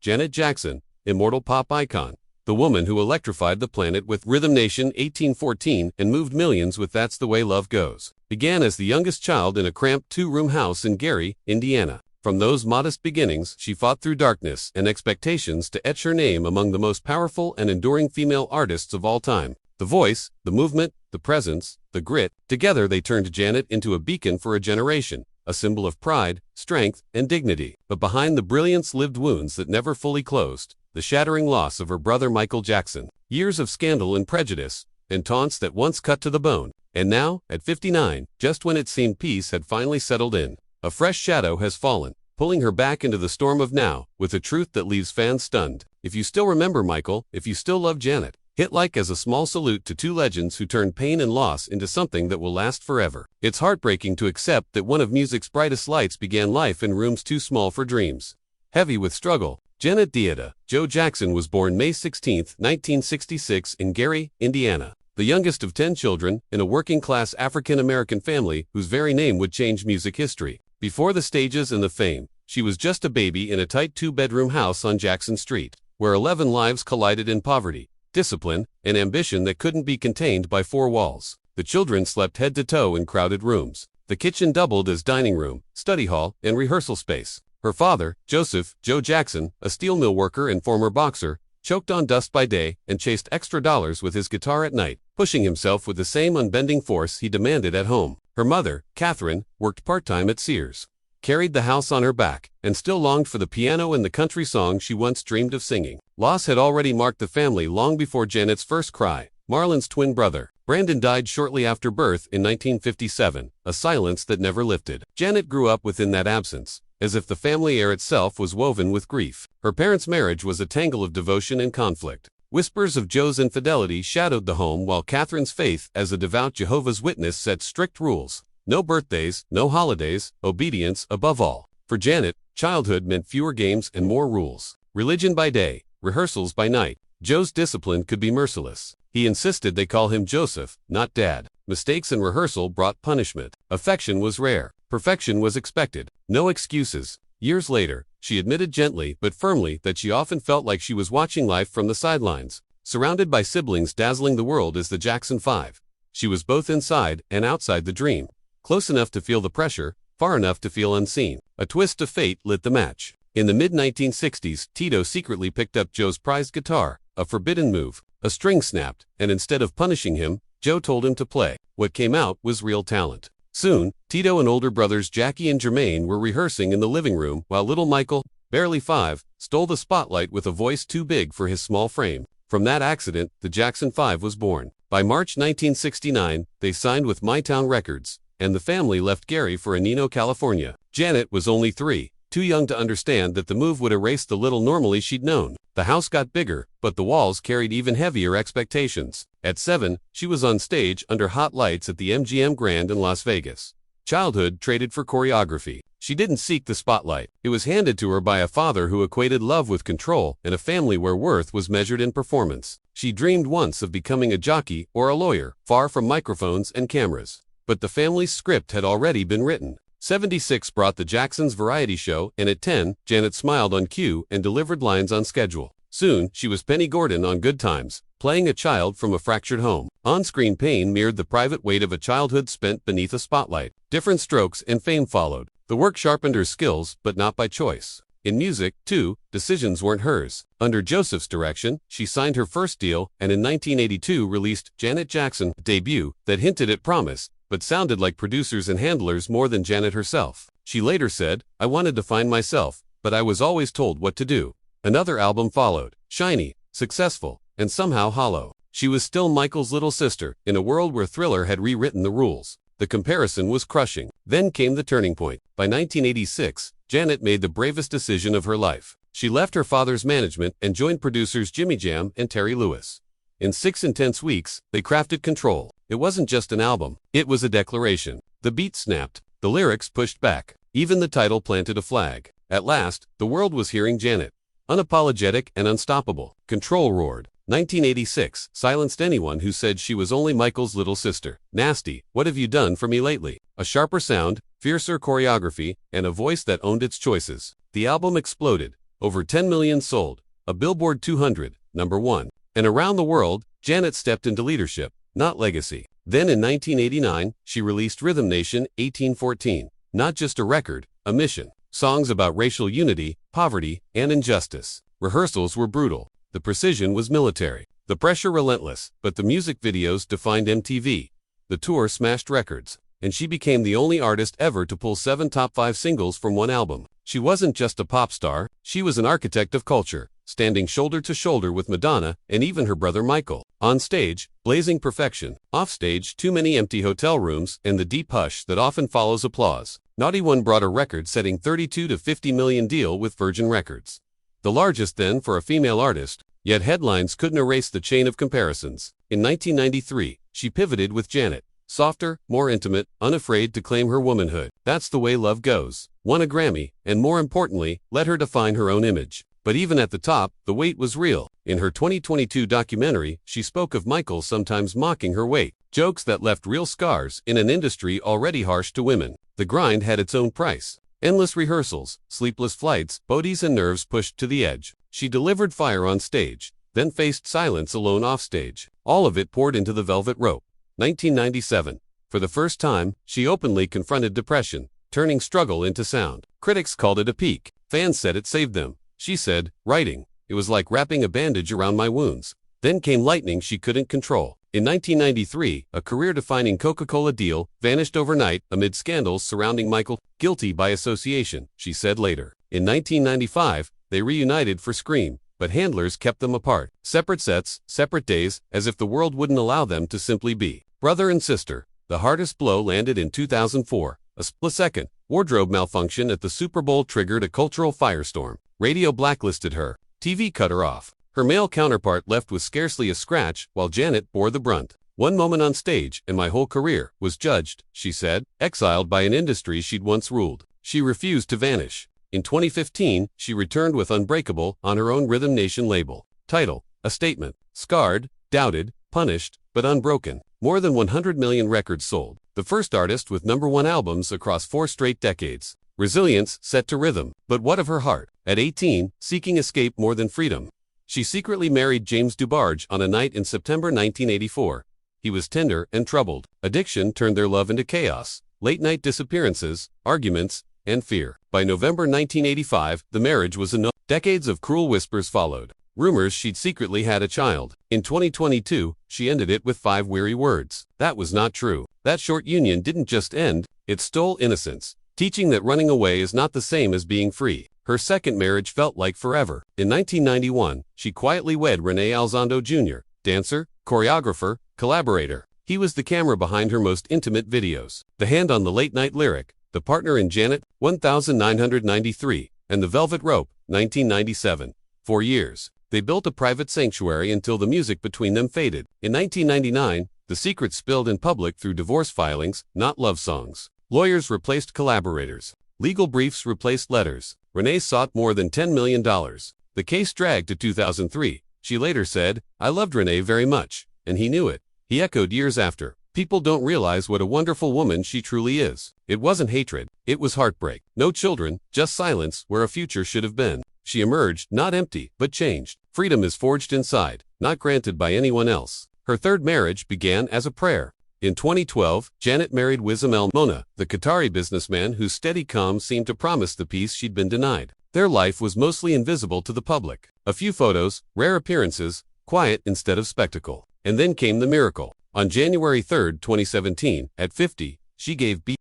Janet Jackson, immortal pop icon. The woman who electrified the planet with Rhythm Nation 1814 and moved millions with That's the Way Love Goes. Began as the youngest child in a cramped two-room house in Gary, Indiana. From those modest beginnings, she fought through darkness and expectations to etch her name among the most powerful and enduring female artists of all time. The voice, the movement, the presence, the grit, together they turned Janet into a beacon for a generation, a symbol of pride, strength, and dignity. But behind the brilliance lived wounds that never fully closed, the shattering loss of her brother Michael Jackson, years of scandal and prejudice, and taunts that once cut to the bone. And now, at 59, just when it seemed peace had finally settled in, a fresh shadow has fallen, pulling her back into the storm of now, with a truth that leaves fans stunned. If you still remember Michael, if you still love Janet, hit like as a small salute to two legends who turned pain and loss into something that will last forever. It's heartbreaking to accept that one of music's brightest lights began life in rooms too small for dreams. Heavy with struggle, Janet Dieta Jo Jackson was born May 16, 1966 in Gary, Indiana. The youngest of 10 children, in a working-class African-American family whose very name would change music history. Before the stages and the fame, she was just a baby in a tight two-bedroom house on Jackson Street, where 11 lives collided in poverty, discipline, and ambition that couldn't be contained by four walls. The children slept head to toe in crowded rooms. The kitchen doubled as dining room, study hall, and rehearsal space. Her father, Joseph Jo Jackson, a steel mill worker and former boxer, choked on dust by day and chased extra dollars with his guitar at night, pushing himself with the same unbending force he demanded at home. Her mother, Catherine, worked part-time at Sears, carried the house on her back, and still longed for the piano and the country song she once dreamed of singing. Loss had already marked the family long before Janet's first cry. Marlon's twin brother, Brandon, died shortly after birth in 1957, a silence that never lifted. Janet grew up within that absence, as if the family air itself was woven with grief. Her parents' marriage was a tangle of devotion and conflict. Whispers of Joe's infidelity shadowed the home, while Catherine's faith as a devout Jehovah's Witness set strict rules. No birthdays, no holidays, obedience above all. For Janet, childhood meant fewer games and more rules. Religion by day, rehearsals by night. Joe's discipline could be merciless. He insisted they call him Joseph, not Dad. Mistakes in rehearsal brought punishment. Affection was rare. Perfection was expected. No excuses. Years later, she admitted gently but firmly that she often felt like she was watching life from the sidelines, surrounded by siblings dazzling the world as the Jackson 5. She was both inside and outside the dream, close enough to feel the pressure, far enough to feel unseen. A twist of fate lit the match. In the mid-1960s, Tito secretly picked up Joe's prized guitar, a forbidden move. A string snapped, and instead of punishing him, Joe told him to play. What came out was real talent. Soon, Tito and older brothers Jackie and Jermaine were rehearsing in the living room, while little Michael, barely 5, stole the spotlight with a voice too big for his small frame. From that accident, the Jackson 5 was born. By March 1969, they signed with MyTown Records, and the family left Gary for Enino, California. Janet was only 3, too young to understand that the move would erase the little normally she'd known. The house got bigger, but the walls carried even heavier expectations. At 7, she was on stage under hot lights at the MGM Grand in Las Vegas. Childhood traded for choreography. She didn't seek the spotlight. It was handed to her by a father who equated love with control and a family where worth was measured in performance. She dreamed once of becoming a jockey or a lawyer, far from microphones and cameras. But the family's script had already been written. 76 brought the Jacksons' variety show, and at 10, Janet smiled on cue and delivered lines on schedule. Soon, she was Penny Gordon on Good Times, playing a child from a fractured home. On-screen pain mirrored the private weight of a childhood spent beneath a spotlight. Different strokes and fame followed. The work sharpened her skills, but not by choice. In music, too, decisions weren't hers. Under Joseph's direction, she signed her first deal, and in 1982 released Janet Jackson, a debut that hinted at promise, but sounded like producers and handlers more than Janet herself. She later said, "I wanted to find myself, but I was always told what to do." Another album followed, shiny, successful, and somehow hollow. She was still Michael's little sister, in a world where Thriller had rewritten the rules. The comparison was crushing. Then came the turning point. By 1986, Janet made the bravest decision of her life. She left her father's management and joined producers Jimmy Jam and Terry Lewis. In 6 intense weeks, they crafted Control. It wasn't just an album, it was a declaration. The beat snapped, the lyrics pushed back, even the title planted a flag. At last, the world was hearing Janet. Unapologetic and unstoppable, Control roared. 1986 silenced anyone who said she was only Michael's little sister. Nasty, what have you done for me lately? A sharper sound, fiercer choreography, and a voice that owned its choices. The album exploded, over 10 million sold, a Billboard 200, #1. And around the world, Janet stepped into leadership, not legacy. Then in 1989, she released Rhythm Nation 1814, not just a record, a mission. Songs about racial unity, poverty, and injustice. Rehearsals were brutal. The precision was military. The pressure relentless, but the music videos defined MTV. The tour smashed records, and she became the only artist ever to pull 7 top 5 singles from one album. She wasn't just a pop star, she was an architect of culture, standing shoulder to shoulder with Madonna and even her brother Michael. On stage, blazing perfection. Off stage, too many empty hotel rooms and the deep hush that often follows applause. Naughty One brought a record-setting 32 to 50 million deal with Virgin Records. The largest then for a female artist, yet headlines couldn't erase the chain of comparisons. In 1993, she pivoted with Janet. Softer, more intimate, unafraid to claim her womanhood. That's the way love goes. Won a Grammy, and more importantly, let her define her own image. But even at the top, the weight was real. In her 2022 documentary, she spoke of Michael sometimes mocking her weight. Jokes that left real scars in an industry already harsh to women. The grind had its own price. Endless rehearsals, sleepless flights, bodies and nerves pushed to the edge. She delivered fire on stage, then faced silence alone offstage. All of it poured into the velvet rope. 1997. For the first time, she openly confronted depression, turning struggle into sound. Critics called it a peak. Fans said it saved them. She said, writing, "It was like wrapping a bandage around my wounds." Then came lightning she couldn't control. In 1993, a career-defining Coca-Cola deal vanished overnight amid scandals surrounding Michael. Guilty by association, she said later. In 1995, they reunited for Scream, but handlers kept them apart. Separate sets, separate days, as if the world wouldn't allow them to simply be. Brother and sister. The hardest blow landed in 2004. A split-second wardrobe malfunction at the Super Bowl triggered a cultural firestorm. Radio blacklisted her. TV cut her off. Her male counterpart left with scarcely a scratch, while Janet bore the brunt. "One moment on stage, and my whole career was judged," she said, exiled by an industry she'd once ruled. She refused to vanish. In 2015, she returned with Unbreakable on her own Rhythm Nation label. Title: A Statement. Scarred, doubted, punished, but unbroken. More than 100 million records sold. The first artist with #1 albums across 4 straight decades. Resilience set to rhythm. But what of her heart? At 18, seeking escape more than freedom, she secretly married James DuBarge on a night in September 1984. He was tender and troubled. Addiction turned their love into chaos. Late-night disappearances, arguments, and fear. By November 1985, the marriage was a no. Decades of cruel whispers followed. Rumors she'd secretly had a child. In 2022, she ended it with 5 weary words. That was not true. That short union didn't just end, it stole innocence, teaching that running away is not the same as being free. Her second marriage felt like forever. In 1991, she quietly wed Rene Alzondo Jr., dancer, choreographer, collaborator. He was the camera behind her most intimate videos, the hand on the late-night lyric, the partner in Janet, 1993, and The Velvet Rope, 1997. 4 years. They built a private sanctuary until the music between them faded. In 1999, the secret spilled in public through divorce filings, not love songs. Lawyers replaced collaborators. Legal briefs replaced letters. Renee sought more than $10 million. The case dragged to 2003. She later said, "I loved Renee very much, and he knew it." He echoed years after, "People don't realize what a wonderful woman she truly is." It wasn't hatred, it was heartbreak. No children, just silence where a future should have been. She emerged, not empty, but changed. Freedom is forged inside, not granted by anyone else. Her third marriage began as a prayer. In 2012, Janet married Wissam El Mona, the Qatari businessman whose steady calm seemed to promise the peace she'd been denied. Their life was mostly invisible to the public. A few photos, rare appearances, quiet instead of spectacle. And then came the miracle. On January 3, 2017, at 50, she gave birth